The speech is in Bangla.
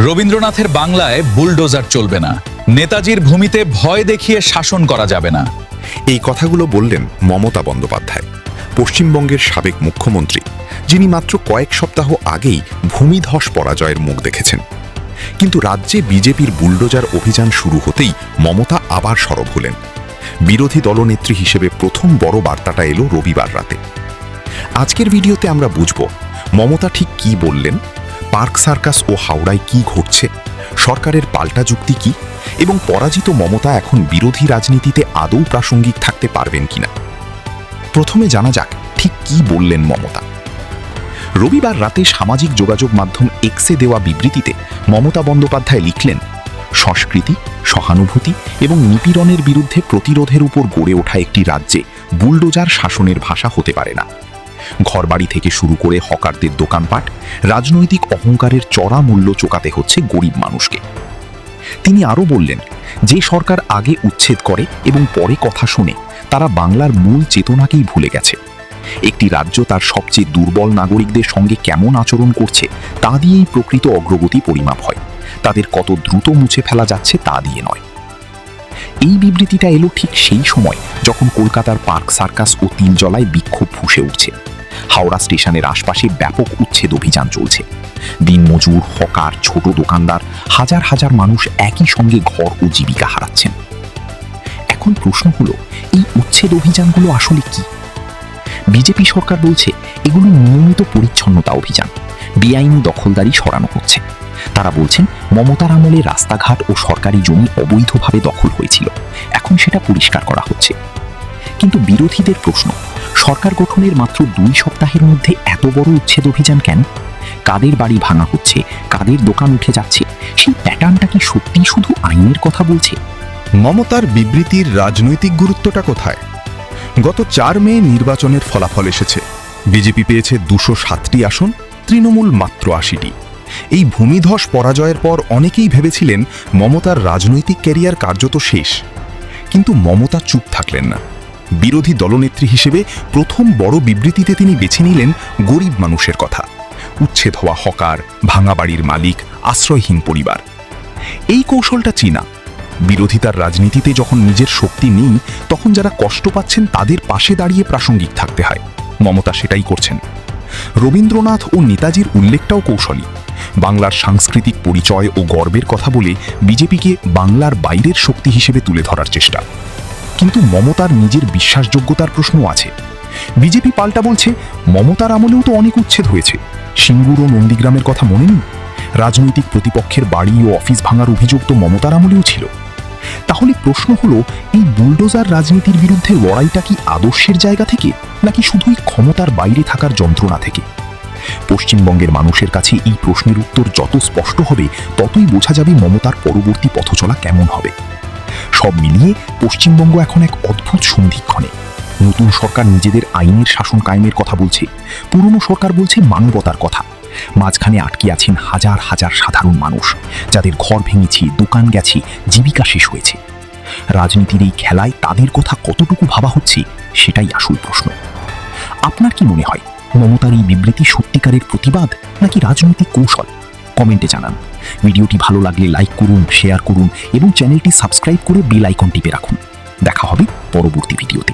রবীন্দ্রনাথের বাংলায় বুলডোজার চলবে না, নেতাজির ভূমিতে ভয় দেখিয়ে শাসন করা যাবে না। এই কথাগুলো বললেন মমতা বন্দ্যোপাধ্যায়, পশ্চিমবঙ্গের সাবেক মুখ্যমন্ত্রী, যিনি মাত্র কয়েক সপ্তাহ আগেই ভূমিধস পরাজয়ের মুখ দেখেছেন। কিন্তু রাজ্যে বিজেপির বুলডোজার অভিযান শুরু হতেই মমতা আবার সরব হলেন। বিরোধী দলনেত্রী হিসেবে প্রথম বড় বার্তাটা এলো রবিবার রাতে। আজকের ভিডিওতে আমরা বুঝব মমতা ঠিক কি বললেন, পার্ক সার্কাস ও হাওড়ায় কি ঘটছে, সরকারের পাল্টা যুক্তি কি, এবং পরাজিত মমতা এখন বিরোধী রাজনীতিতে আদৌ প্রাসঙ্গিক থাকতে পারবেন কিনা। প্রথমে জানা যাক ঠিক কি বললেন মমতা। রবিবার রাতে সামাজিক যোগাযোগ মাধ্যম এক্সে দেওয়া বিবৃতিতে মমতা বন্দ্যোপাধ্যায় লিখলেন, সংস্কৃতি, সহানুভূতি এবং নিপীড়নের বিরুদ্ধে প্রতিরোধের উপর গড়ে ওঠা একটি রাজ্যে বুলডোজার শাসনের ভাষা হতে পারে না। ঘরবাড়ি থেকে শুরু করে হকারদের দোকানপাট, রাজনৈতিক অহংকারের চড়া মূল্য চোকাতে হচ্ছে গরিব মানুষকে। তিনি আরও বললেন, যে সরকার আগে উচ্ছেদ করে এবং পরে কথা শোনে, তারা বাংলার মূল চেতনাকেই ভুলে গেছে। একটি রাজ্য তার সবচেয়ে দুর্বল নাগরিকদের সঙ্গে কেমন আচরণ করছে তা দিয়েই প্রকৃত অগ্রগতি পরিমাপ হয়, তাদের কত দ্রুত মুছে ফেলা যাচ্ছে তা দিয়ে নয়। এই বিবৃতিটা এলো ঠিক সেই সময় যখন কলকাতার পার্ক সার্কাস ও তিলজলায় বিক্ষোভ ফুঁসে উঠছে। হাওড়া স্টেশনের আশপাশে ব্যাপক উচ্ছেদ অভিযান চলছে। দিনমজুর, হকার, ছোট দোকানদার, হাজার হাজার মানুষ একই সঙ্গে ঘর ও জীবিকা হারাচ্ছেন। এখন প্রশ্ন হলো, এই উচ্ছেদ অভিযানগুলো আসলে কি? বিজেপি সরকার বলছে এগুলো নিয়মিত পরিচ্ছন্নতা অভিযান, বেআইনি দখলদারি সরানো হচ্ছে। তারা বলছেন মমতার আমলে রাস্তাঘাট ও সরকারি জমি অবৈধভাবে দখল হয়েছিল, এখন সেটা পরিষ্কার করা হচ্ছে। কিন্তু বিরোধীদের প্রশ্ন, সরকার গঠনের মাত্র 2 সপ্তাহের মধ্যে এত বড় উচ্ছেদ অভিযান কেন? কাদের বাড়ি ভাঙা হচ্ছে, কাদের দোকান উঠে যাচ্ছে, সেই প্যাটার্নটা কি সত্যি শুধু আইনের কথা বলছে? মমতার বিবৃতির রাজনৈতিক গুরুত্বটা কোথায়? গত 4 মে নির্বাচনের ফলাফল এসেছে। বিজেপি পেয়েছে 207টি আসন, তৃণমূল মাত্র 80টি। এই ভূমিধস পরাজয়ের পর অনেকেই ভেবেছিলেন মমতার রাজনৈতিক ক্যারিয়ার কার্যত শেষ। কিন্তু মমতা চুপ থাকলেন না। বিরোধী দলনেত্রী হিসেবে প্রথম বড় বিবৃতিতে তিনি বেছে নিলেন গরিব মানুষের কথা, উচ্ছেদ হওয়া হকার, ভাঙা বাড়ির মালিক, আশ্রয়হীন পরিবার। এই কৌশলটা চীনা। বিরোধিতার রাজনীতিতে যখন নিজের শক্তি নেই, তখন যারা কষ্ট পাচ্ছেন তাদের পাশে দাঁড়িয়ে প্রাসঙ্গিক থাকতে হয়। মমতা সেটাই করছেন। রবীন্দ্রনাথ ও নেতাজির উল্লেখটাও কৌশলী। বাংলার সাংস্কৃতিক পরিচয় ও গর্বের কথা বলে বিজেপিকে বাংলার বাইরের শক্তি হিসেবে তুলে ধরার চেষ্টা। কিন্তু মমতার নিজের বিশ্বাসযোগ্যতার প্রশ্ন আছে। বিজেপি পাল্টা বলছে, মমতার আমলেও তো অনেক উচ্ছেদ হয়েছে। সিঙ্গুর ও নন্দীগ্রামের কথা মনে নেই? রাজনৈতিক প্রতিপক্ষের বাড়ি ও অফিস ভাঙার অভিযোগ তো মমতার আমলেও ছিল। তাহলে প্রশ্ন হলো, এই বুলডোজার রাজনীতির বিরুদ্ধে লড়াইটা কি আদর্শের জায়গা থেকে, নাকি শুধুই ক্ষমতার বাইরে থাকার যন্ত্রণা থেকে? পশ্চিমবঙ্গের মানুষের কাছে এই প্রশ্নের উত্তর যত স্পষ্ট হবে, ততই বোঝা যাবে মমতার পরবর্তী পথচলা কেমন হবে। সব মিলিয়ে পশ্চিমবঙ্গ এখন এক অদ্ভুত সন্ধিক্ষণে। নতুন সরকার নিজেদের আইনের শাসন কায়েমের কথা বলছে, পুরনো সরকার বলছে মানবতার কথা। মাঝখানে আটকে আছেন হাজার হাজার সাধারণ মানুষ, যাদের ঘর ভেঙেছে, দোকান গেছে, জীবিকা শেষ হয়েছে। রাজনীতির এই খেলায় তাদের কথা কতটুকু ভাবা হচ্ছে, সেটাই আসল প্রশ্ন। আপনার কি মনে হয়, মমতার এই বিবৃতি সত্যিকারের প্রতিবাদ নাকি রাজনৈতিক কৌশল? কমেন্টে জানান। ভিডিওটি ভালো লাগলে লাইক করুন, শেয়ার করুন এবং চ্যানেলটি সাবস্ক্রাইব করে বেল আইকন টিপে রাখুন। দেখা হবে পরবর্তী ভিডিওতে।